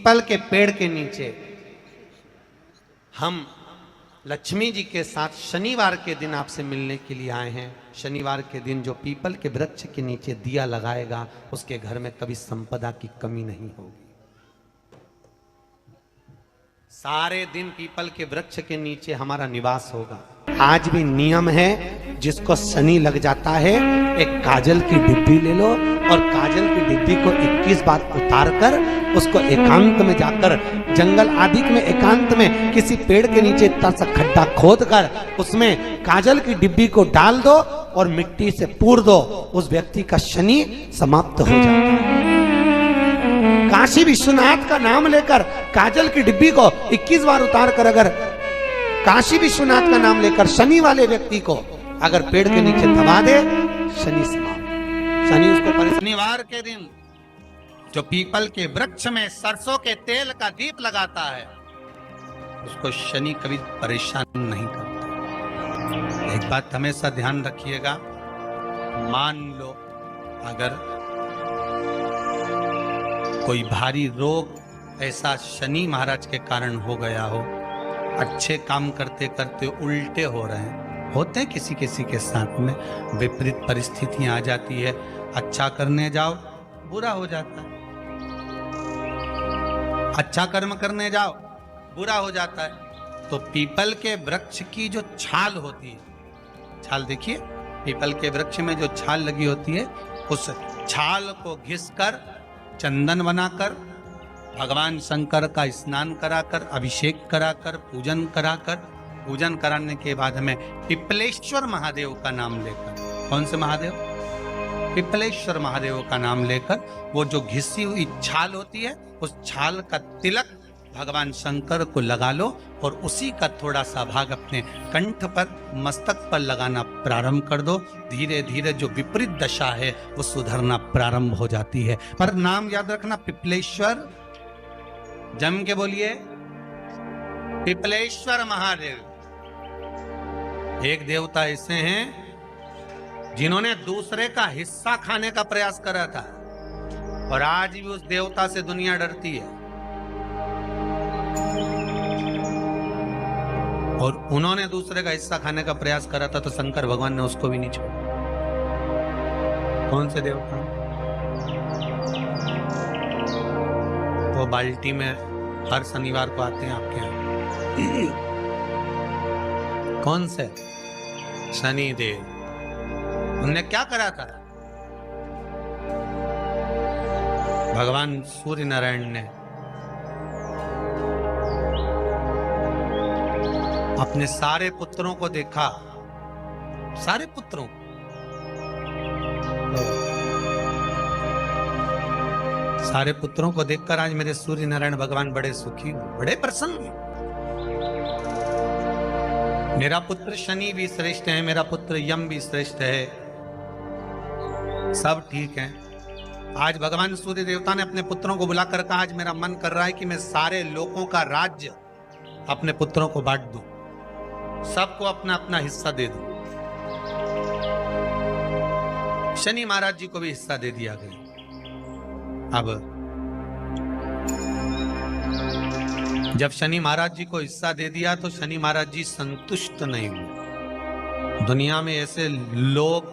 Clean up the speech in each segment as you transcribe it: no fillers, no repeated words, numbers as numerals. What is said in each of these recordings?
People के पेड़ के नीचे हम लक्ष्मी जी के साथ शनिवार के दिन आपसे मिलने के लिए आए हैं। शनिवार के दिन जो पीपल के वृक्ष के नीचे दिया लगाएगा उसके घर में कभी संपदा की कमी नहीं होगी। सारे दिन पीपल के वृक्ष के नीचे हमारा निवास होगा। आज भी नियम है, जिसको शनि लग जाता है एक काजल की डिब्बी ले लो और काजल की डिब्बी को 21 बार उतार कर उसको एकांत में जाकर जंगल आदि में एकांत में किसी पेड़ के नीचे इतना सा खड्डा खोद कर उसमें काजल की डिब्बी को डाल दो और मिट्टी से पूर दो, उस व्यक्ति का शनि समाप्त हो जाता है। काशी विश्वनाथ का नाम लेकर काजल की डिब्बी को 21 बार उतार कर अगर काशी विश्वनाथ का नाम लेकर शनि वाले व्यक्ति को अगर पेड़ के नीचे दबा दे, शनि समाप्त। शनि उसको शनिवार के दिन जो पीपल के वृक्ष में सरसों के तेल का दीप लगाता है उसको शनि कभी परेशान नहीं करता। एक बात हमेशा ध्यान रखिएगा, मान लो अगर कोई भारी रोग ऐसा शनि महाराज के कारण हो गया हो, अच्छे काम करते करते उल्टे हो रहे हैं, होते हैं किसी किसी के साथ में, विपरीत परिस्थितियां आ जाती है, अच्छा करने जाओ बुरा हो जाता है, अच्छा कर्म करने जाओ बुरा हो जाता है। तो पीपल के वृक्ष की जो छाल होती है, छाल देखिए, पीपल के वृक्ष में जो छाल लगी होती है उस छाल को घिसकर चंदन बनाकर भगवान शंकर का स्नान कराकर अभिषेक कराकर पूजन कराने के बाद हमें पिपलेश्वर महादेव का नाम लेकर, कौन से महादेव? पिपलेश्वर महादेव का नाम लेकर वो जो घिसी हुई छाल होती है उस छाल का तिलक भगवान शंकर को लगा लो और उसी का थोड़ा सा भाग अपने कंठ पर मस्तक पर लगाना प्रारंभ कर दो। धीरे धीरे जो विपरीत दशा है वो सुधरना प्रारंभ हो जाती है। पर नाम याद रखना, पिपलेश्वर, जम के बोलिए पिपलेश्वर महादेव। एक देवता ऐसे हैं जिन्होंने दूसरे का हिस्सा खाने का प्रयास करा था और आज भी उस देवता से दुनिया डरती है। और उन्होंने दूसरे का हिस्सा खाने का प्रयास करा था तो शंकर भगवान ने उसको भी नहीं छोड़ा। कौन से देवता? वो बाल्टी में हर शनिवार को आते हैं आपके यहाँ। कौन से? शनि देव। उनने क्या करा था? भगवान सूर्य नारायण ने अपने सारे पुत्रों को देखा, सारे पुत्रों, सारे पुत्रों को देखकर आज मेरे सूर्य नारायण भगवान बड़े सुखी, बड़े प्रसन्न। मेरा पुत्र शनि भी श्रेष्ठ है, मेरा पुत्र यम भी श्रेष्ठ है, सब ठीक है। आज भगवान सूर्य देवता ने अपने पुत्रों को बुलाकर कहा, आज मेरा मन कर रहा है कि मैं सारे लोगों का राज्य अपने पुत्रों को बांट दूं, सबको अपना अपना हिस्सा दे दूं। शनि महाराज जी को भी हिस्सा दे दिया गया। अब जब शनि महाराज जी को हिस्सा दे दिया तो शनि महाराज जी संतुष्ट नहीं हुए। दुनिया में ऐसे लोग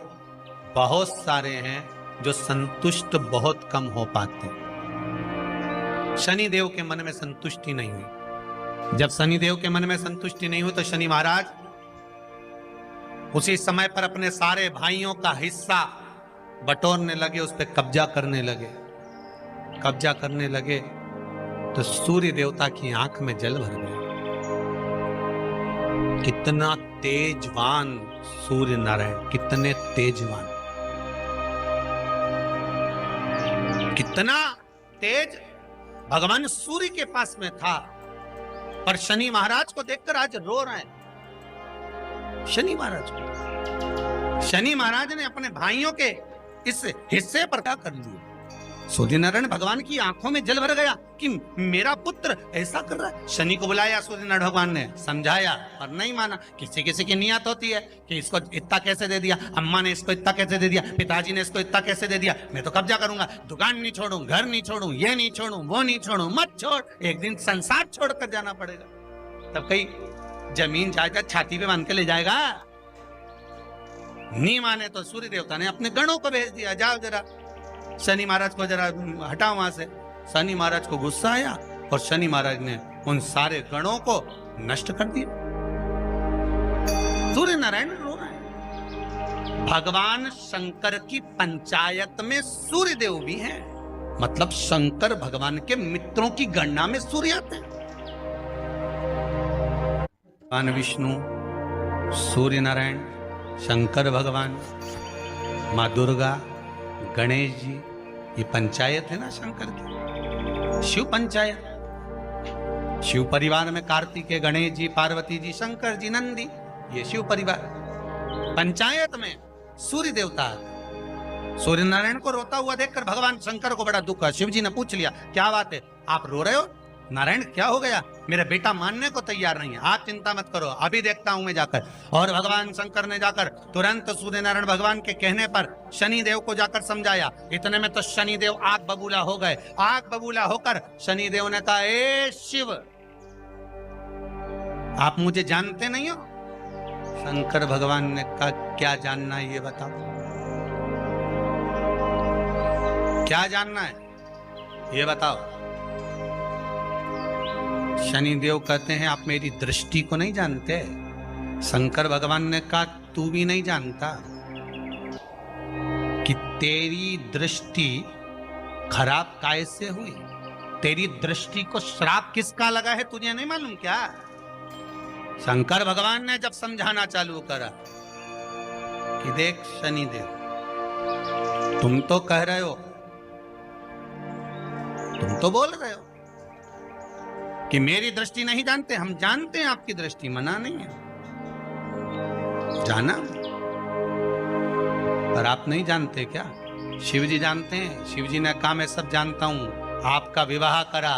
बहुत सारे हैं जो संतुष्ट बहुत कम हो पाते हैं। शनि देव के मन में संतुष्टि नहीं हुई। जब शनि देव के मन में संतुष्टि नहीं हुई तो शनि महाराज उसी समय पर अपने सारे भाइयों का हिस्सा बटोरने लगे, उस पर कब्जा करने लगे। कब्जा करने लगे तो सूर्य देवता की आंख में जल भर गया। कितना तेजवान सूर्य नारायण, कितने तेजवान, कितना तेज भगवान सूर्य के पास में था। पर शनि महाराज को देखकर आज रो रहे हैं। शनि महाराज को, शनि महाराज ने अपने भाइयों के इस हिस्से पर क्या कर लिया? सूर्यनारायण भगवान की आंखों में जल भर गया कि मेरा पुत्र ऐसा कर रहा है। शनि को बुलाया सूर्यनारायण भगवान ने, समझाया और नहीं माना। किसी किसी की नियत होती है कि इसको इतना कैसे दे दिया, अम्मा ने इसको इतना कैसे दे दिया, पिताजी ने इसको इतना कैसे दे दिया, मैं तो कब्जा करूंगा, दुकान नहीं छोड़ूं, घर नहीं छोड़ूं, ये नहीं छोड़ूं, वो नहीं छोड़ूं। मत छोड़, एक दिन संसार छोड़कर जाना पड़ेगा। तब कहीं जमीन जायदाद छाती पे बांध के ले जाएगा। नहीं माने तो सूर्य देवता ने अपने गणों को भेज दिया, जाओ जरा शनि महाराज को जरा हटाओ वहां से। शनि महाराज को गुस्सा आया और शनि महाराज ने उन सारे गणों को नष्ट कर दिया। सूर्य नारायण रो रहे हैं। भगवान शंकर की पंचायत में सूर्य देव भी हैं, मतलब शंकर भगवान के मित्रों की गणना में सूर्य आते हैं। भगवान विष्णु, सूर्य नारायण, शंकर भगवान, माँ दुर्गा, गणेश जी, ये पंचायत है ना शंकर की, शिव पंचायत। शिव परिवार में कार्तिकेय, गणेश जी, पार्वती जी, शंकर जी, नंदी, ये शिव परिवार। पंचायत में सूर्य देवता। सूर्य नारायण को रोता हुआ देखकर भगवान शंकर को बड़ा दुख हुआ। शिव जी ने पूछ लिया, क्या बात है, आप रो रहे हो? नारायण क्या हो गया? मेरा बेटा मानने को तैयार नहीं है। आप चिंता मत करो, अभी देखता हूं मैं जाकर। और भगवान शंकर ने जाकर तुरंत सूर्य नारायण भगवान के कहने पर शनि देव को जाकर समझाया। इतने में तो शनि देव आग बबूला हो गए। आग बबूला होकर शनि देव ने कहा, ए शिव, आप मुझे जानते नहीं हो? शंकर भगवान ने कहा, क्या जानना है ये बताओ, क्या जानना है ये बताओ। शनि देव कहते हैं, आप मेरी दृष्टि को नहीं जानते। शंकर भगवान ने कहा, तू भी नहीं जानता कि तेरी दृष्टि खराब कैसे हुई। तेरी दृष्टि को श्राप किसका लगा है तुझे नहीं मालूम क्या? शंकर भगवान ने जब समझाना चालू करा कि देख शनि देव, तुम तो कह रहे हो, तुम तो बोल रहे हो कि मेरी दृष्टि नहीं जानते। हम जानते हैं आपकी दृष्टि, मना नहीं है, जाना, पर आप नहीं जानते क्या? शिव जी जानते हैं। शिव जी ने कहा, मैं सब जानता हूं। आपका विवाह करा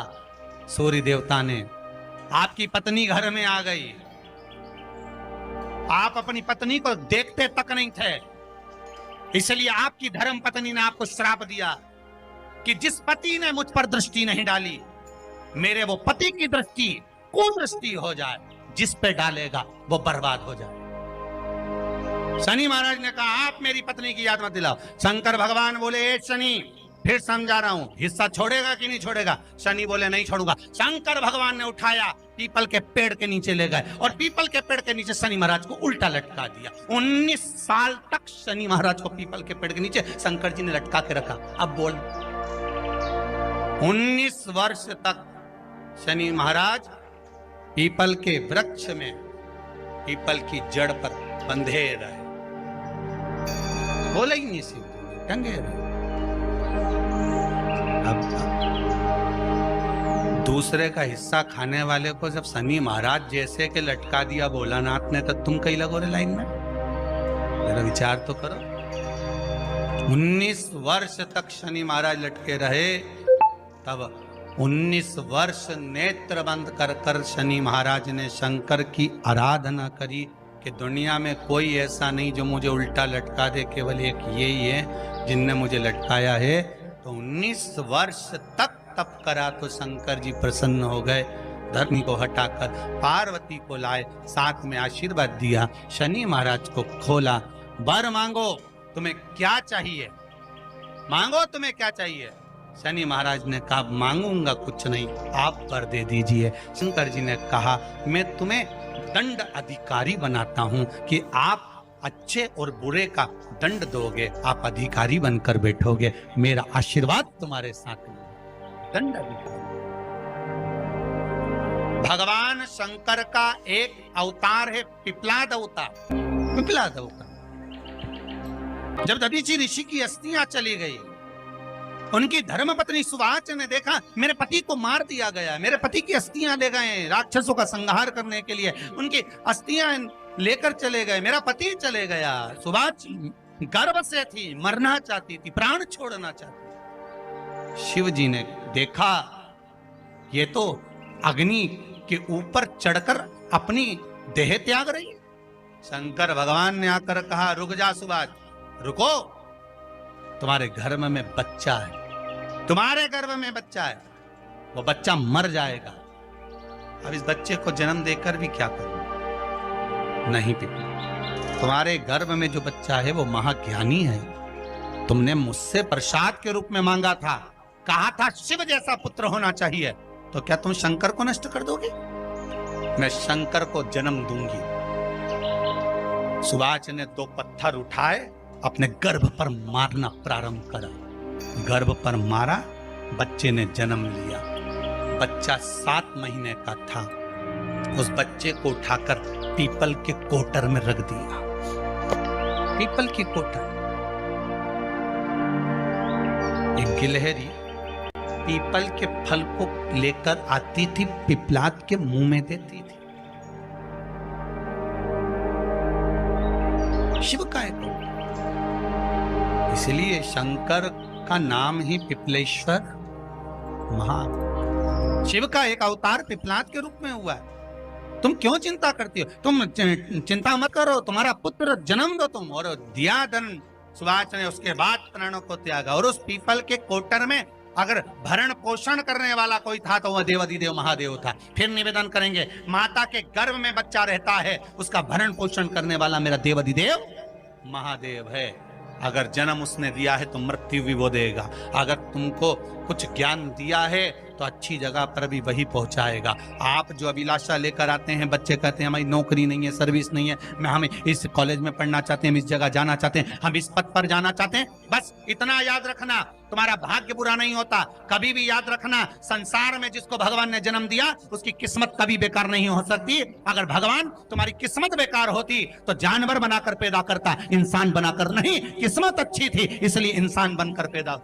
सूर्य देवता ने, आपकी पत्नी घर में आ गई, आप अपनी पत्नी को देखते तक नहीं थे, इसलिए आपकी धर्म पत्नी ने आपको श्राप दिया कि जिस पति ने मुझ पर दृष्टि नहीं डाली, मेरे वो पति की दृष्टि कुदृष्टि हो जाए, जिस पे डालेगा वो बर्बाद हो जाए। शनि महाराज ने कहा, आप मेरी पत्नी की याद मत दिलाओ। शंकर भगवान बोले, ए शनि, फिर समझा रहा हूं, हिस्सा छोड़ेगा कि नहीं छोड़ेगा? शनि बोले, नहीं छोड़ूंगा। शंकर भगवान ने उठाया, पीपल के पेड़ के नीचे ले गए और पीपल के पेड़ के नीचे शनि महाराज को उल्टा लटका दिया। 19 साल तक शनि महाराज को पीपल के पेड़ के नीचे शंकर जी ने लटका के रखा। अब बोल, 19 वर्ष तक शनि महाराज पीपल के वृक्ष में, पीपल की जड़ पर बंधे रहे, बोले ही नहीं, शिव टंगे रहे। अब दूसरे का हिस्सा खाने वाले को जब शनि महाराज जैसे के लटका दिया भोलानाथ ने, तो तुम कहीं लगो रे लाइन में? मेरा विचार तो करो। 19 वर्ष तक शनि महाराज लटके रहे, तब 19 वर्ष नेत्र बंद कर कर शनि महाराज ने शंकर की आराधना करी कि दुनिया में कोई ऐसा नहीं जो मुझे उल्टा लटका दे, केवल एक यही है जिनने मुझे लटकाया है। तो 19 वर्ष तक तप करा तो शंकर जी प्रसन्न हो गए। धरनी को हटाकर पार्वती को लाए, साथ में आशीर्वाद दिया, शनि महाराज को खोला। वर मांगो, तुम्हें क्या चाहिए, मांगो तुम्हें क्या चाहिए। शनि महाराज ने कहा, मांगूंगा कुछ नहीं, आप वर दे दीजिए। शंकर जी ने कहा, मैं तुम्हें दंड अधिकारी बनाता हूं कि आप अच्छे और बुरे का दंड दोगे, आप अधिकारी बनकर बैठोगे, मेरा आशीर्वाद तुम्हारे साथ में। दंड अधिकारी। भगवान शंकर का एक अवतार है पिपलाद अवतार। पिपलाद अवतार, जब दधीचि ऋषि की अस्थियां चली गई, उनकी धर्मपत्नी सुवाच ने देखा मेरे पति को मार दिया गया, मेरे पति की अस्थियां ले गए राक्षसों का संहार करने के लिए, उनकी अस्थियां लेकर चले गए, मेरा पति चले गया। सुवाच गर्भ से थी, मरना चाहती थी, प्राण छोड़ना चाहती थी। शिव जी ने देखा ये तो अग्नि के ऊपर चढ़कर अपनी देह त्याग रही है। शंकर भगवान ने आकर कहा, रुक जा सुभाष, रुको, तुम्हारे गर्भ में बच्चा है, तुम्हारे गर्भ में बच्चा है, वो बच्चा मर जाएगा। अब इस बच्चे को जन्म देकर भी क्या करूं? नहीं पिता, तुम्हारे गर्भ में जो बच्चा है वो महाज्ञानी है। तुमने मुझसे प्रसाद के रूप में मांगा था, कहा था शिव जैसा पुत्र होना चाहिए, तो क्या तुम शंकर को नष्ट कर दोगे? मैं शंकर को जन्म दूंगी। सुभाष ने 2 पत्थर उठाए, अपने गर्भ पर मारना प्रारंभ करा। गर्भ पर मारा, बच्चे ने जन्म लिया। बच्चा 7 महीने का था। उस बच्चे को उठाकर पीपल के कोटर में रख दिया। पीपल की कोटर। एक गिलहरी पीपल के फल को लेकर आती थी, पिपलाद के मुंह में देती थी। शिव का एक, इसलिए शंकर का नाम ही पिपलेश्वर महा। शिव का एक अवतार पिपलाद के रूप में हुआ है। तुम क्यों चिंता करती हो? तुम चिंता मत करो, तुम्हारा पुत्र जन्म दो तुम। और दिया धन सुभाष ने, उसके बाद प्राणों को त्यागा। और उस पीपल के कोटर में अगर भरण पोषण करने वाला कोई था तो वह देवाधिदेव महादेव था। फिर निवेदन करेंगे, माता के गर्भ में बच्चा रहता है, उसका भरण पोषण करने वाला मेरा देवाधिदेव महादेव है। अगर जन्म उसने दिया है तो मृत्यु भी वो देगा। अगर तुमको कुछ ज्ञान दिया है तो अच्छी जगह पर भी वही पहुंचाएगा। आप जो अभिलाषा लेकर आते हैं, बच्चे कहते हैं हमारी नौकरी नहीं है, सर्विस नहीं है, हम इस कॉलेज में पढ़ना चाहते हैं, हम इस जगह जाना चाहते हैं, हम इस पद पर जाना चाहते हैं, बस इतना याद रखना, तुम्हारा भाग्य बुरा नहीं होता। कभी भी याद रखना, संसार में जिसको भगवान ने जन्म दिया उसकी किस्मत कभी बेकार नहीं हो सकती। अगर भगवान तुम्हारी किस्मत बेकार होती तो जानवर बनाकर पैदा करता, इंसान बनाकर नहीं। किस्मत अच्छी थी इसलिए इंसान बनकर पैदा,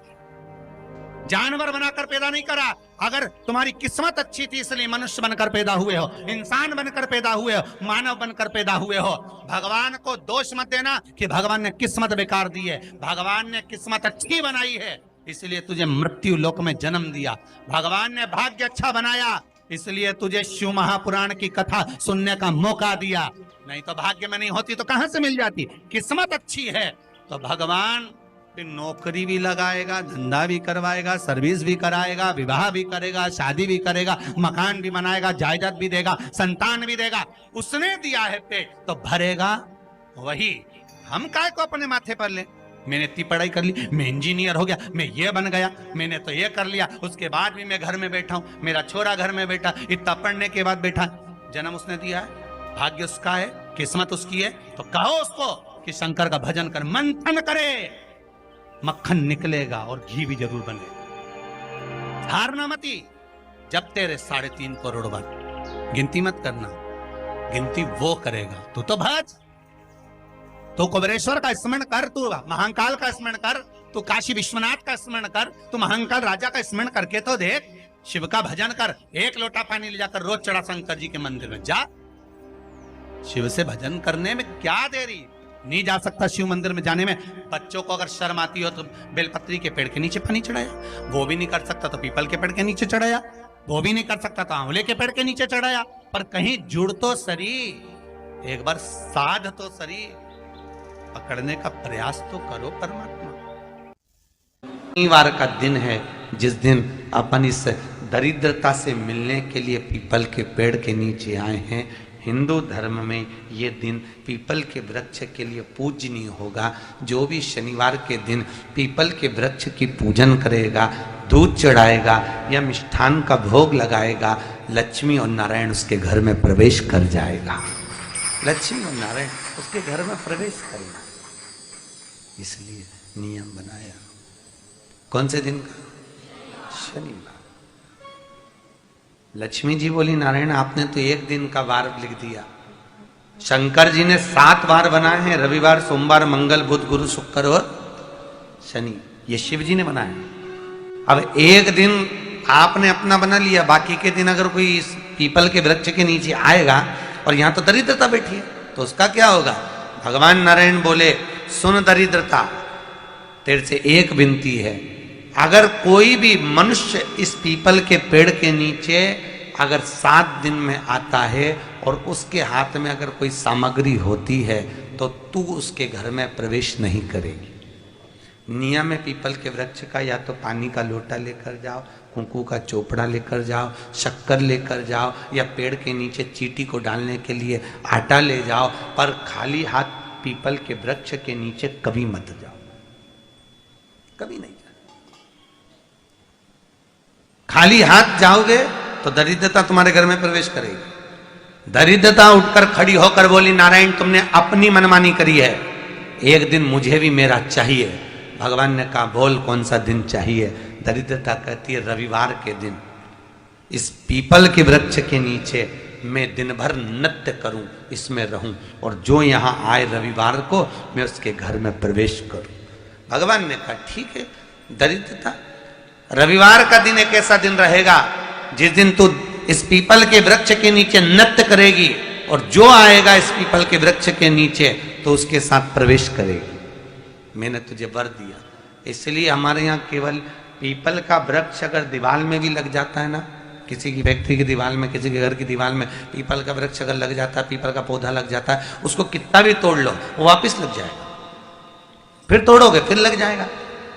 जानवर बनाकर पैदा नहीं करा। अगर तुम्हारी किस्मत अच्छी थी इसलिए मनुष्य बनकर पैदा हुए हो, इंसान बनकर पैदा हुए हो, मानव बनकर पैदा हुए हो। भगवान को दोष मत देना कि भगवान ने किस्मत बेकार दी है। भगवान ने किस्मत अच्छी बनाई है इसलिए तुझे मृत्यु लोक में जन्म दिया। भगवान ने भाग्य अच्छा बनाया इसलिए तुझे शिव महापुराण की कथा सुनने का मौका दिया। नहीं तो भाग्य में नहीं होती तो कहां से मिल जाती? किस्मत अच्छी है तो भगवान नौकरी भी लगाएगा, धंधा भी करवाएगा, सर्विस भी कराएगा, विवाह भी करेगा, शादी भी करेगा, मकान भी बनाएगा, जायदाद भी देगा, संतान भी देगा। उसने दिया है पेट तो भरेगा वही। हम काय को अपने माथे पर ले? मैंने इतनी पढ़ाई कर ली, मैं इंजीनियर हो गया, मैं ये बन गया, मैंने तो ये कर लिया, उसके बाद भी मैं घर में बैठा हूं, मेरा छोरा घर में बैठा, इतना पढ़ने के बाद बैठा। जन्म उसने दिया है, भाग्य उसका है, किस्मत उसकी है, तो कहो उसको कि शंकर का भजन कर, मंथन करे, मक्खन निकलेगा और घी भी जरूर बने। हारना मती। जब तेरे 3.5 करोड़ बन, गिनती मत करना, गिनती वो करेगा। तू तो भज, तू कुबेरेश्वर का स्मरण कर, तू महाकाल का स्मरण कर, तू काशी विश्वनाथ का स्मरण कर, तू महाकाल राजा का स्मरण करके तो देख। शिव का भजन कर, 1 लोटा पानी ले जाकर रोज चढ़ा शंकर जी के मंदिर में जा। शिव से भजन करने में क्या देरी? नहीं जा सकता शिव मंदिर में जाने में? बच्चों को अगर शर्म आती हो तो बेलपत्री के पेड़ के नीचे पानी चढ़ाया, वो भी नहीं कर सकता तो पीपल के पेड़ के नीचे चढ़ाया, वो भी नहीं कर सकता तो आंवले के पेड़ के नीचे चढ़ाया। पर कहीं जुड़ तो सरी, एक बार साध तो सरी, पकड़ने का प्रयास तो करो परमात्मा। शनिवार का दिन है जिस दिन अपन इस दरिद्रता से मिलने के लिए पीपल के पेड़ के नीचे आए हैं। हिंदू धर्म में ये दिन पीपल के वृक्ष के लिए पूजनीय होगा। जो भी शनिवार के दिन पीपल के वृक्ष की पूजन करेगा, दूध चढ़ाएगा या मिष्ठान का भोग लगाएगा, लक्ष्मी और नारायण उसके घर में प्रवेश कर जाएगा। लक्ष्मी और नारायण उसके घर में प्रवेश करेगा, इसलिए नियम बनाया। कौन से दिन का? शनिवार। लक्ष्मी जी बोली, नारायण आपने तो एक दिन का वार लिख दिया। शंकर जी ने 7 वार बनाए हैं, रविवार, सोमवार, मंगल, बुध, गुरु, शुक्र और शनि। ये शिव जी ने बनाया। अब एक दिन आपने अपना बना लिया, बाकी के दिन अगर कोई इस पीपल के वृक्ष के नीचे आएगा और यहां तो दरिद्रता बैठी है तो उसका क्या होगा? भगवान नारायण बोले, सुन दरिद्रता, तेरे से एक विनती है, अगर कोई भी मनुष्य इस पीपल के पेड़ के नीचे अगर 7 दिन में आता है और उसके हाथ में अगर कोई सामग्री होती है तो तू उसके घर में प्रवेश नहीं करेगी। नियम है पीपल के वृक्ष का, या तो पानी का लोटा लेकर जाओ, कुंकू का चोपड़ा लेकर जाओ, शक्कर लेकर जाओ, या पेड़ के नीचे चींटी को डालने के लिए आटा ले जाओ, पर खाली हाथ पीपल के वृक्ष के नीचे कभी मत जाओ, कभी नहीं जाओ। खाली हाथ जाओगे तो दरिद्रता तुम्हारे घर में प्रवेश करेगी। दरिद्रता उठकर खड़ी होकर बोली, नारायण तुमने अपनी मनमानी करी है, एक दिन मुझे भी मेरा चाहिए। भगवान ने कहा बोल कौन सा दिन चाहिए। दरिद्रता कहती है रविवार के दिन इस पीपल के वृक्ष के नीचे मैं दिन भर नृत्य करूं, इसमें रहूं, और जो यहां आए रविवार को मैं उसके घर में प्रवेश करूं। भगवान ने कहा ठीक है। दरिद्रता रविवार का दिन एक ऐसा दिन रहेगा जिस दिन तू इस पीपल के वृक्ष के नीचे नृत्य करेगी, और जो आएगा इस पीपल के वृक्ष के नीचे तो उसके साथ प्रवेश करेगी। मैंने तुझे वर दिया। इसलिए हमारे यहाँ केवल पीपल का वृक्ष अगर दीवार में भी लग जाता है ना, किसी की फैक्ट्री की दीवार में, किसी के घर की दीवार में पीपल का वृक्ष अगर लग जाता है, पीपल का पौधा लग जाता है, उसको कितना भी तोड़ लो वो वापस लग जाएगा। फिर तोड़ोगे फिर लग जाएगा।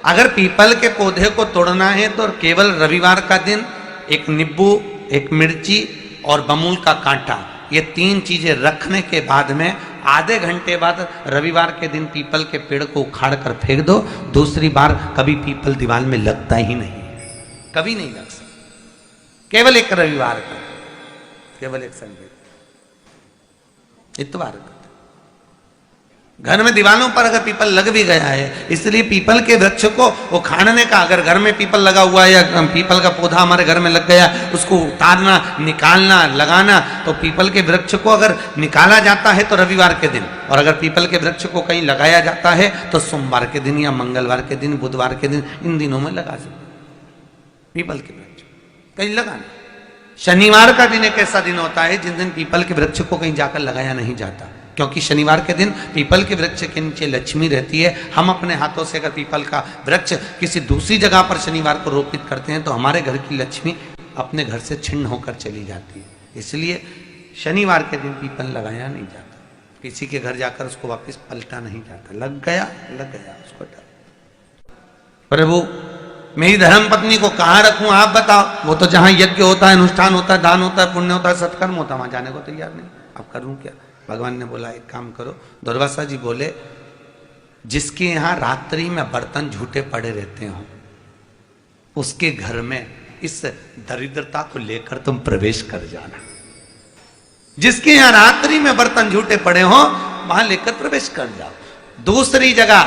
अगर पीपल के पौधे को तोड़ना है तो केवल रविवार का दिन एक नींबू, एक मिर्ची और बमूल का कांटा, ये 3 चीजें रखने के बाद में आधे घंटे बाद रविवार के दिन पीपल के पेड़ को उखाड़ कर फेंक दो। दूसरी बार कभी पीपल दीवार में लगता ही नहीं, कभी नहीं लग सकता। केवल एक रविवार का, केवल एक संडे, इतवार का। घर में दीवारों पर अगर पीपल लग भी गया है, इसलिए पीपल के वृक्ष को उखाड़ने का, अगर घर में पीपल लगा हुआ है या पीपल का पौधा हमारे घर में लग गया, उसको उतारना, निकालना, लगाना, तो पीपल के वृक्ष को अगर निकाला जाता है तो रविवार के दिन, और अगर पीपल के वृक्ष को कहीं लगाया जाता है तो सोमवार के दिन या मंगलवार के दिन, बुधवार के दिन, इन दिनों में लगा सकते पीपल के वृक्ष कहीं लगाना। शनिवार का दिन एक ऐसा दिन होता है जिस दिन पीपल के वृक्ष को कहीं जाकर लगाया नहीं जाता, क्योंकि शनिवार के दिन पीपल के वृक्ष के नीचे लक्ष्मी रहती है। हम अपने हाथों से अगर पीपल का वृक्ष किसी दूसरी जगह पर शनिवार को रोपित करते हैं तो हमारे घर की लक्ष्मी अपने घर से छिन्न होकर चली जाती है। इसलिए शनिवार के दिन पीपल लगाया नहीं जाता, किसी के घर जाकर उसको वापस पलटा नहीं जाता। लग गया उसको डर। प्रभु मेरी धर्म पत्नी को कहाँ रखूं आप बताओ। वो तो जहां यज्ञ होता है, अनुष्ठान होता है, दान होता है, पुण्य होता है, सत्कर्म होता है, वहां जाने को तैयार नहीं। अब करूं क्या। भगवान ने बोला एक काम करो। दुर्वासा जी बोले जिसके यहां रात्रि में बर्तन झूठे पड़े रहते हो उसके घर में इस दरिद्रता को लेकर तुम प्रवेश कर जाना। जिसके यहां रात्रि में बर्तन झूठे पड़े हो वहां लेकर प्रवेश कर जाओ। दूसरी जगह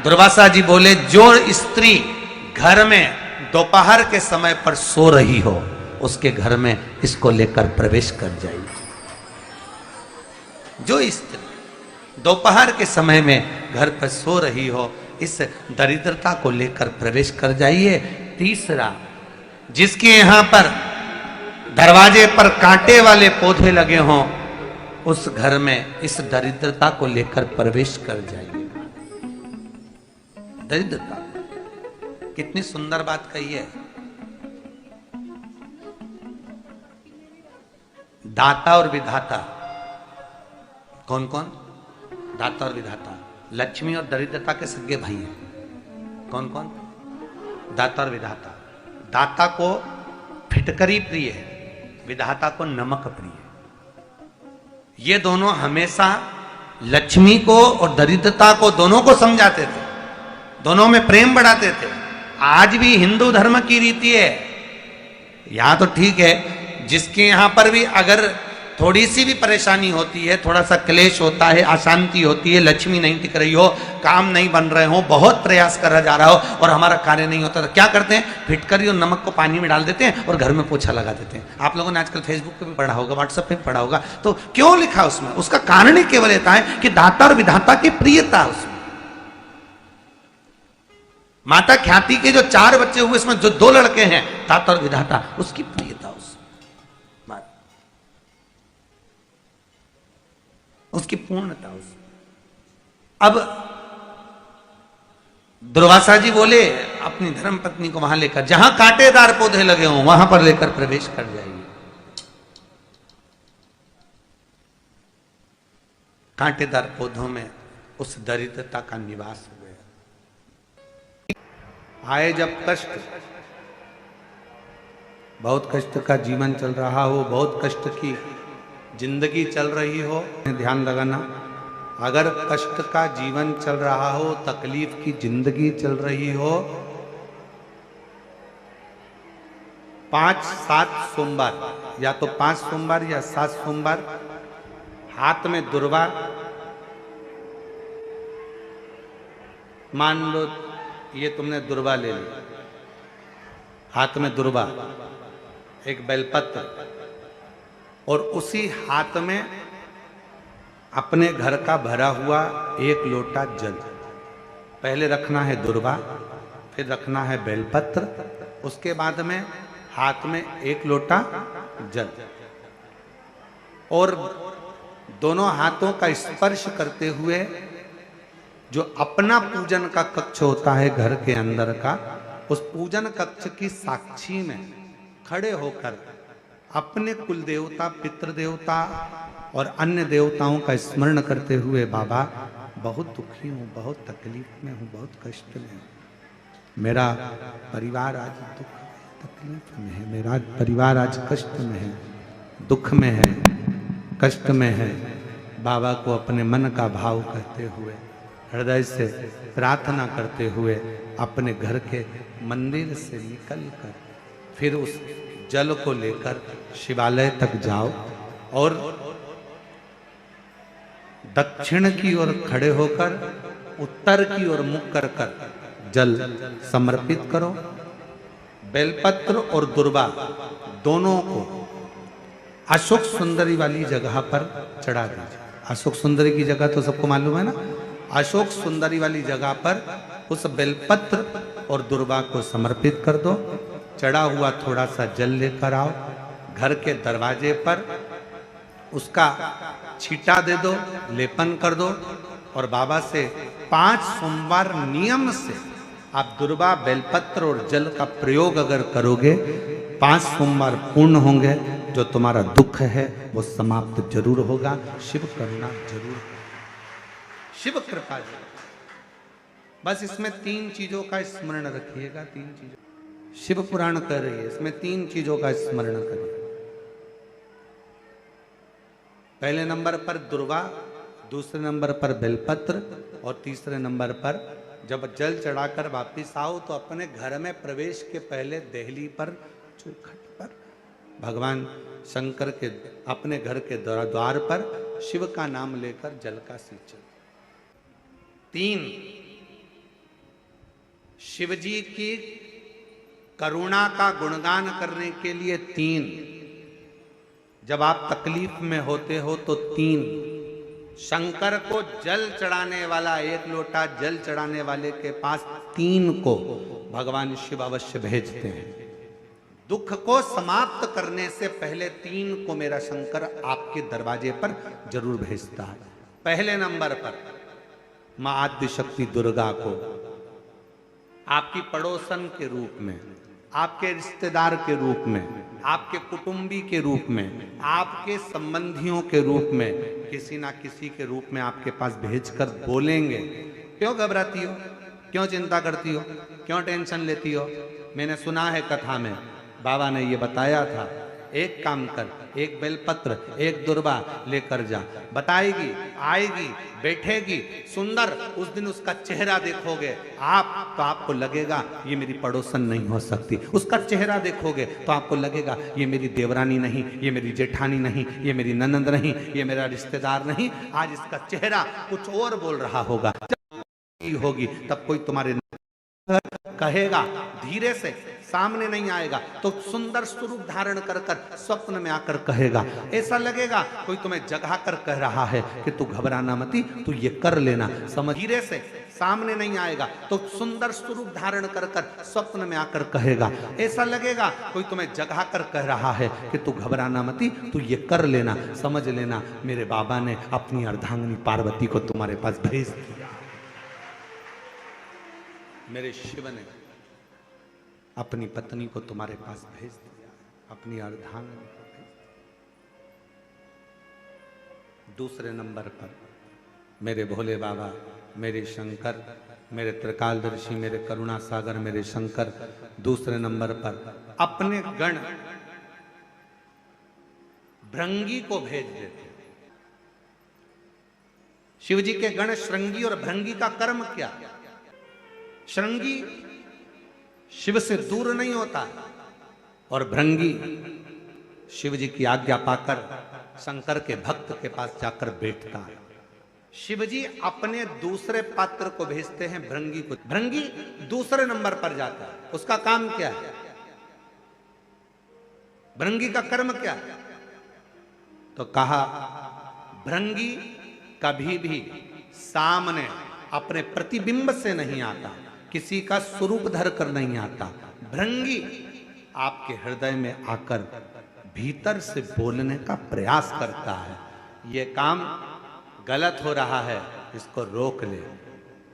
दुर्वासा जी बोले जो स्त्री घर में दोपहर के समय पर सो रही हो उसके घर में इसको लेकर प्रवेश कर जाइए। जो स्त्री दोपहर के समय में घर पर सो रही हो इस दरिद्रता को लेकर प्रवेश कर जाइए। तीसरा, जिसके यहां पर दरवाजे पर कांटे वाले पौधे लगे हों उस घर में इस दरिद्रता को लेकर प्रवेश कर जाइए। दरिद्रता कितनी सुंदर बात कही है। दाता और विधाता कौन कौन? दाता और विधाता। लक्ष्मी और दरिद्रता के सगे भाई हैं। कौन कौन? दाता और विधाता। दाता को फिटकरी प्रिय है, विधाता को नमक प्रिय है। ये दोनों हमेशा लक्ष्मी को और दरिद्रता को दोनों को समझाते थे, दोनों में प्रेम बढ़ाते थे। आज भी हिंदू धर्म की रीति है। यहां तो ठीक है, जिसके यहां पर भी अगर थोड़ी सी भी परेशानी होती है, थोड़ा सा क्लेश होता है, अशांति होती है, लक्ष्मी नहीं टिक रही हो, काम नहीं बन रहे हो, बहुत प्रयास करा जा रहा हो और हमारा कार्य नहीं होता, तो क्या करते हैं? फिटकरी और नमक को पानी में डाल देते हैं और घर में पोछा लगा देते हैं। आप लोगों ने आजकल फेसबुक पे भी पढ़ा होगा, व्हाट्सएप पे भी पढ़ा होगा। तो क्यों लिखा उसमें? उसका कारण ही केवल रहता है कि दाता और विधाता की प्रियता उसमें। माता ख्याति के जो 4 बच्चे हुए इसमें जो 2 लड़के हैं दाता और विधाता, उसकी प्रियता उसकी पूर्णता उस। अब दुर्वासा जी बोले अपनी धर्म पत्नी को वहां लेकर, जहां कांटेदार पौधे लगे हों वहां पर लेकर प्रवेश कर जाइए। कांटेदार पौधों में उस दरिद्रता का निवास हो गया। आए जब कष्ट, बहुत कष्ट का जीवन चल रहा हो, बहुत कष्ट की जिंदगी चल रही हो, ध्यान लगाना, अगर कष्ट का जीवन चल रहा हो, तकलीफ की जिंदगी चल रही हो, 5-7 सोमवार, या तो 5 सोमवार या 7 सोमवार, हाथ में दुर्वा, मान लो ये तुमने दुर्वा ले ली, हाथ में दुर्वा, एक बेलपत्र, और उसी हाथ में अपने घर का भरा हुआ 1 लोटा जल। पहले रखना है दुर्वा, फिर रखना है बेलपत्र, उसके बाद में हाथ में 1 लोटा जल, और दोनों हाथों का स्पर्श करते हुए जो अपना पूजन का कक्ष होता है घर के अंदर का, उस पूजन कक्ष की साक्षी में खड़े होकर अपने कुल देवता, पितृ देवता और अन्य देवताओं का स्मरण करते हुए, बाबा बहुत दुखी हूँ, बहुत तकलीफ में हूँ, बहुत कष्ट में हूँ, मेरा परिवार आज दुख तकलीफ में है, मेरा परिवार आज कष्ट में है, दुख में है, कष्ट में है। बाबा को अपने मन का भाव कहते हुए, हृदय से प्रार्थना करते हुए अपने घर के मंदिर से निकलकर फिर उस जल को लेकर शिवालय तक जाओ और दक्षिण की ओर खड़े होकर उत्तर की ओर मुख कर जल समर्पित करो। बेलपत्र और दुर्वा दोनों को अशोक सुंदरी वाली जगह पर चढ़ा दीजिए। अशोक सुंदरी की जगह तो सबको मालूम है ना। अशोक सुंदरी वाली जगह पर उस बेलपत्र और दुर्वा को समर्पित कर दो। चढ़ा हुआ थोड़ा सा जल लेकर आओ, घर के दरवाजे पर उसका छींटा दे दो, लेपन कर दो और बाबा से 5 सोमवार नियम से आप दुर्वा, बेलपत्र और जल का प्रयोग अगर करोगे, 5 सोमवार पूर्ण होंगे, जो तुम्हारा दुख है वो समाप्त जरूर होगा। शिव करुणा जरूर, शिव कृपा जरूर। बस इसमें 3 चीजों का स्मरण रखिएगा। 3 चीजों शिव पुराण कर रही है, इसमें 3 चीजों का स्मरण करिए। पहले नंबर पर दुर्वा, दूसरे नंबर पर बेलपत्र और तीसरे नंबर पर जब जल चढ़ाकर वापिस आओ तो अपने घर में प्रवेश के पहले देहली पर, चौखट पर भगवान शंकर के अपने घर के द्वार पर शिव का नाम लेकर जल का सिंचन। 3 शिवजी की करुणा का गुणगान करने के लिए 3, जब आप तकलीफ में होते हो तो 3, शंकर को जल चढ़ाने वाला, 1 लोटा जल चढ़ाने वाले के पास 3 को भगवान शिव अवश्य भेजते हैं। दुख को समाप्त करने से पहले 3 को मेरा शंकर आपके दरवाजे पर जरूर भेजता है। पहले नंबर पर मां आद्य शक्ति दुर्गा को आपकी पड़ोसन के रूप में, आपके रिश्तेदार के रूप में, आपके कुटुंबी के रूप में, आपके संबंधियों के रूप में, किसी ना किसी के रूप में आपके पास भेजकर बोलेंगे, क्यों घबराती हो, क्यों चिंता करती हो, क्यों टेंशन लेती हो। मैंने सुना है कथा में बाबा ने ये बताया था, एक काम कर, 1 बेलपत्र, 1 दुर्वा लेकर जा, बताएगी, आएगी, बैठेगी, सुंदर, उस दिन उसका चेहरा देखोगे आप तो आपको लगेगा ये मेरी पड़ोसन नहीं हो सकती। उसका चेहरा देखोगे तो आपको लगेगा ये मेरी देवरानी नहीं, ये मेरी जेठानी नहीं, ये मेरी ननंद नहीं, ये मेरा रिश्तेदार नहीं। आज इसका चेहरा कुछ और बोल रहा होगा। जब होगी तब कोई तुम्हारे कहेगा, धीरे से, सामने नहीं आएगा तो सुंदर स्वरूप धारण कर स्वप्न में आकर कहेगा। ऐसा लगेगा कोई तुम्हें जगा कर कह रहा है कि तू घबराना मती, तू ये कर लेना, समझ। धीरे से, सामने नहीं आएगा तो सुंदर स्वरूप धारण कर स्वप्न में आकर कहेगा। ऐसा लगेगा कोई तुम्हें जगा कर कह रहा है कि तू घबराना मती, तू ये कर लेना, समझ लेना मेरे बाबा ने अपनी अर्धांगिनी पार्वती को तुम्हारे पास भेज दिया। मेरे शिव ने अपनी पत्नी को तुम्हारे पास भेज दिया, अपनी अर्धांगिनी को भेज दिया। दूसरे नंबर पर मेरे भोले बाबा, मेरे शंकर, मेरे त्रिकालदर्शी, मेरे करुणा सागर, मेरे शंकर दूसरे नंबर पर अपने गण भृंगी को भेज देते। शिव जी के गण श्रृंगी और भृंगी का कर्म क्या? श्रृंगी शिव से दूर नहीं होता और भृंगी शिव जी की आज्ञा पाकर शंकर के भक्त के पास जाकर बैठता है। शिव जी अपने दूसरे पात्र को भेजते हैं भृंगी को। भृंगी दूसरे नंबर पर जाता है। उसका काम क्या है? भृंगी का कर्म क्या है? तो कहा भृंगी कभी भी सामने अपने प्रतिबिंब से नहीं आता, किसी का स्वरूप धर कर नहीं आता। भृंगी आपके हृदय में आकर भीतर से बोलने का प्रयास करता है। ये काम गलत हो रहा है, इसको रोक ले।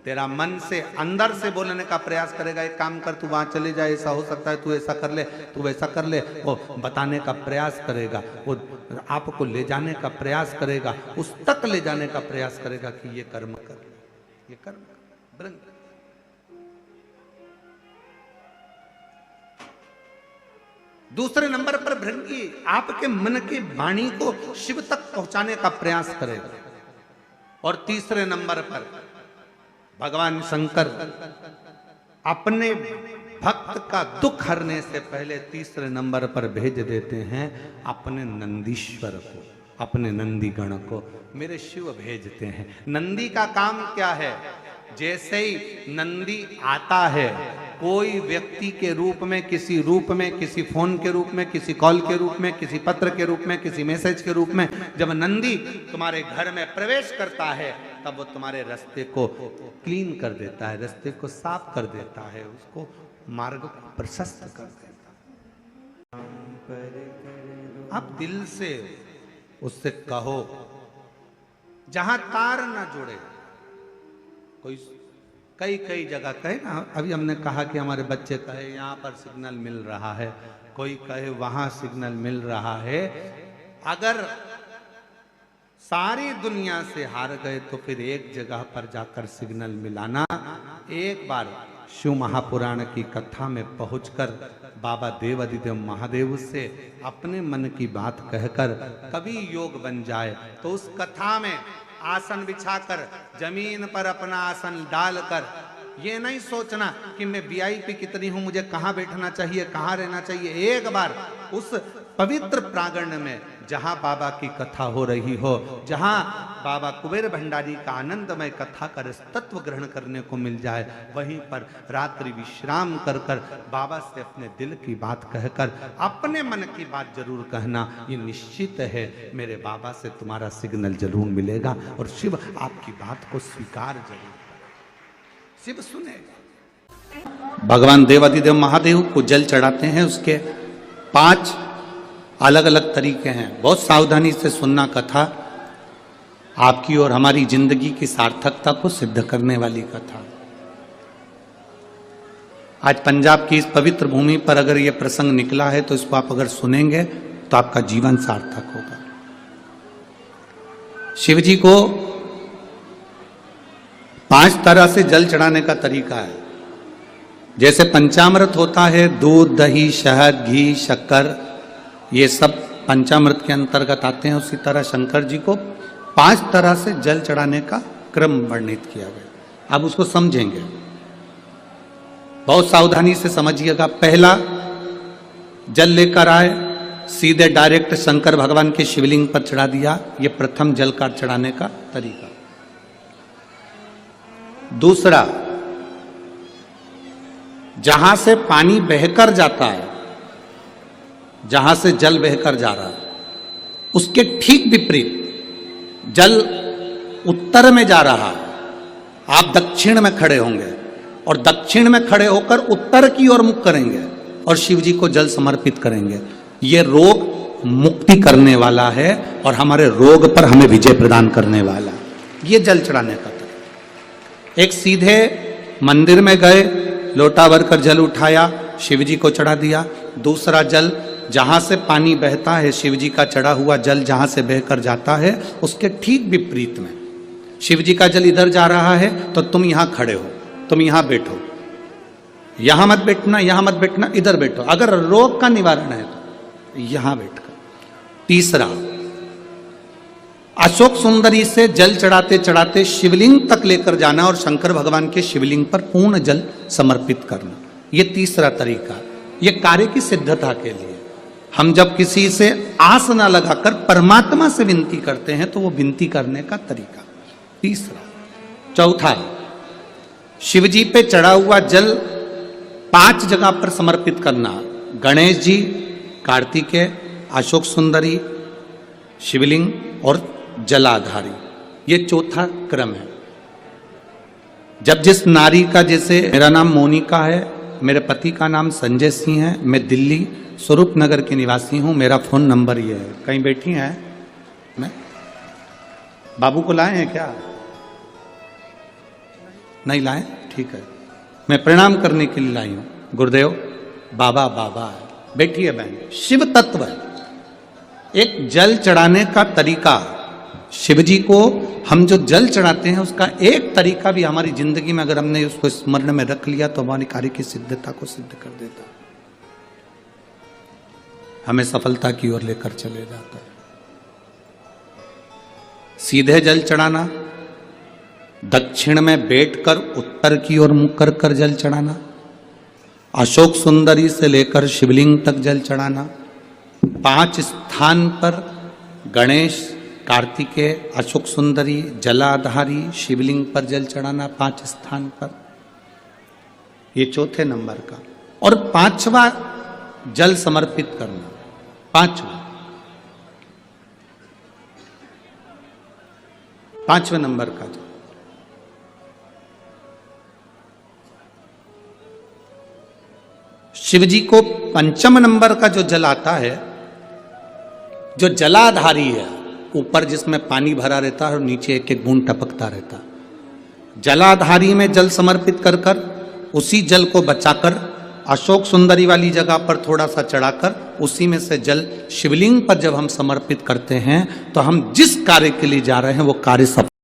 तेरा मन से अंदर से बोलने का प्रयास करेगा, एक काम कर, तू वहां चले जा, ऐसा हो सकता है, तू ऐसा कर ले, तू वैसा कर ले। वो बताने का प्रयास करेगा, वो आपको ले जाने का प्रयास करेगा, उस तक ले जाने का प्रयास करेगा कि ये कर्म कर, ये कर्म कर। भृंगी दूसरे नंबर पर भृंगी आपके मन की वाणी को शिव तक पहुंचाने का प्रयास करेगा। और तीसरे नंबर पर भगवान शंकर अपने भक्त का दुख हरने से पहले तीसरे नंबर पर भेज देते हैं अपने नंदीश्वर को, अपने नंदी गण को। मेरे शिव भेजते हैं। नंदी का काम क्या है? जैसे ही नंदी आता है, कोई व्यक्ति के रूप में, किसी रूप में, किसी फोन के रूप में, किसी कॉल के रूप में, किसी पत्र के रूप में, किसी मैसेज के रूप में, जब नंदी तुम्हारे घर में प्रवेश करता है तब वो तुम्हारे रास्ते को क्लीन कर देता है, रास्ते को साफ कर देता है, उसको मार्ग को प्रशस्त कर देता है। आप दिल से उससे कहो, जहां तार ना जुड़े। कोई कई जगह कहे ना, अभी हमने कहा कि हमारे बच्चे कहे यहाँ पर सिग्नल मिल रहा है, कोई कहे वहां सिग्नल मिल रहा है। अगर सारी दुनिया से हार गए तो फिर एक जगह पर जाकर सिग्नल मिलाना। एक बार शिव महापुराण की कथा में पहुंचकर बाबा देवाधिदेव महादेव से अपने मन की बात कहकर कभी योग बन जाए तो उस कथा में आसन बिछाकर जमीन पर अपना आसन डालकर ये नहीं सोचना कि मैं वीआईपी कितनी हूं, मुझे कहां बैठना चाहिए, कहां रहना चाहिए। एक बार उस पवित्र प्रांगण में जहां बाबा की कथा हो रही हो, जहां बाबा कुबेर भंडारी का आनंदमय कथा कर तत्व ग्रहण करने को मिल जाए, वहीं पर रात्रि विश्राम कर कर बाबा से अपने दिल की बात कहकर अपने मन की बात जरूर कहना। ये निश्चित है मेरे बाबा से तुम्हारा सिग्नल जरूर मिलेगा और शिव आपकी बात को स्वीकार जरूर, शिव सुनेगा। भगवान देवाधिदेव महादेव को जल चढ़ाते हैं, उसके 5 अलग अलग तरीके हैं। बहुत सावधानी से सुनना कथा, आपकी और हमारी जिंदगी की सार्थकता को सिद्ध करने वाली कथा। आज पंजाब की इस पवित्र भूमि पर अगर यह प्रसंग निकला है तो इसको आप अगर सुनेंगे तो आपका जीवन सार्थक होगा। शिव जी को 5 तरह से जल चढ़ाने का तरीका है। जैसे पंचामृत होता है, दूध, दही, शहद, घी, शक्कर, ये सब पंचामृत के अंतर्गत आते हैं, उसी तरह शंकर जी को 5 तरह से जल चढ़ाने का क्रम वर्णित किया गया। अब उसको समझेंगे, बहुत सावधानी से समझिएगा। पहला, जल लेकर आए, सीधे डायरेक्ट शंकर भगवान के शिवलिंग पर चढ़ा दिया। ये प्रथम जल का चढ़ाने का तरीका। दूसरा, जहां से पानी बहकर जाता है, जहां से जल बहकर जा रहा है, उसके ठीक विपरीत जल उत्तर में जा रहा है, आप दक्षिण में खड़े होंगे और दक्षिण में खड़े होकर उत्तर की ओर मुख करेंगे और शिव जी को जल समर्पित करेंगे। ये रोग मुक्ति करने वाला है और हमारे रोग पर हमें विजय प्रदान करने वाला। ये जल चढ़ाने का तरीका। एक, सीधे मंदिर में गए, लोटा भरकर जल उठाया, शिव जी को चढ़ा दिया। दूसरा जल जहां से पानी बहता है, शिव जी का चढ़ा हुआ जल जहां से बहकर जाता है, उसके ठीक विपरीत में शिव जी का जल इधर जा रहा है तो तुम यहां खड़े हो, तुम यहां बैठो, यहां मत बैठना, यहां मत बैठना, इधर बैठो। अगर रोग का निवारण है तो यहां बैठकर। तीसरा, अशोक सुंदरी से जल चढ़ाते चढ़ाते शिवलिंग तक लेकर जाना और शंकर भगवान के शिवलिंग पर पूर्ण जल समर्पित करना। यह तीसरा तरीका, यह कार्य की सिद्धता के लिए। हम जब किसी से आस न लगाकर परमात्मा से विनती करते हैं तो वो विनती करने का तरीका। तीसरा। चौथा, शिव जी पे चढ़ा हुआ जल 5 जगह पर समर्पित करना। गणेश जी, कार्तिकेय, अशोक सुंदरी, शिवलिंग और जलाधारी। ये चौथा क्रम है। जब जिस नारी का, जैसे मेरा नाम मोनिका है, मेरे पति का नाम संजय सिंह है, मैं दिल्ली स्वरूप नगर के निवासी हूं, मेरा फोन नंबर ये है। कहीं बैठी हैं? मैं बाबू को लाए हैं क्या? नहीं लाए? ठीक है, मैं प्रणाम करने के लिए लाई हूं। गुरुदेव, बाबा बाबा है, बैठी है बहन। शिव तत्व है। एक जल चढ़ाने का तरीका, शिव जी को हम जो जल चढ़ाते हैं उसका एक तरीका भी हमारी जिंदगी में अगर हमने उसको स्मरण में रख लिया तो हमारी कार्य की सिद्धता को सिद्ध कर देता, हमें सफलता की ओर लेकर चले जाता है। सीधे जल चढ़ाना, दक्षिण में बैठकर उत्तर की ओर मुख कर कर जल चढ़ाना, अशोक सुंदरी से लेकर शिवलिंग तक जल चढ़ाना, 5 स्थान पर गणेश, कार्तिकेय, अशोक सुंदरी, जलाधारी, शिवलिंग पर जल चढ़ाना 5 स्थान पर। ये चौथे नंबर का। और 5वां जल समर्पित करना। 5वें नंबर का जल। शिव जी को 5म नंबर का जो जल आता है, जो जलाधारी है, ऊपर जिसमें पानी भरा रहता है और नीचे एक एक बूंद टपकता रहता, जलाधारी में जल समर्पित कर कर उसी जल को बचाकर अशोक सुंदरी वाली जगह पर थोड़ा सा चढ़ाकर उसी में से जल शिवलिंग पर जब हम समर्पित करते हैं तो हम जिस कार्य के लिए जा रहे हैं वो कार्य सफल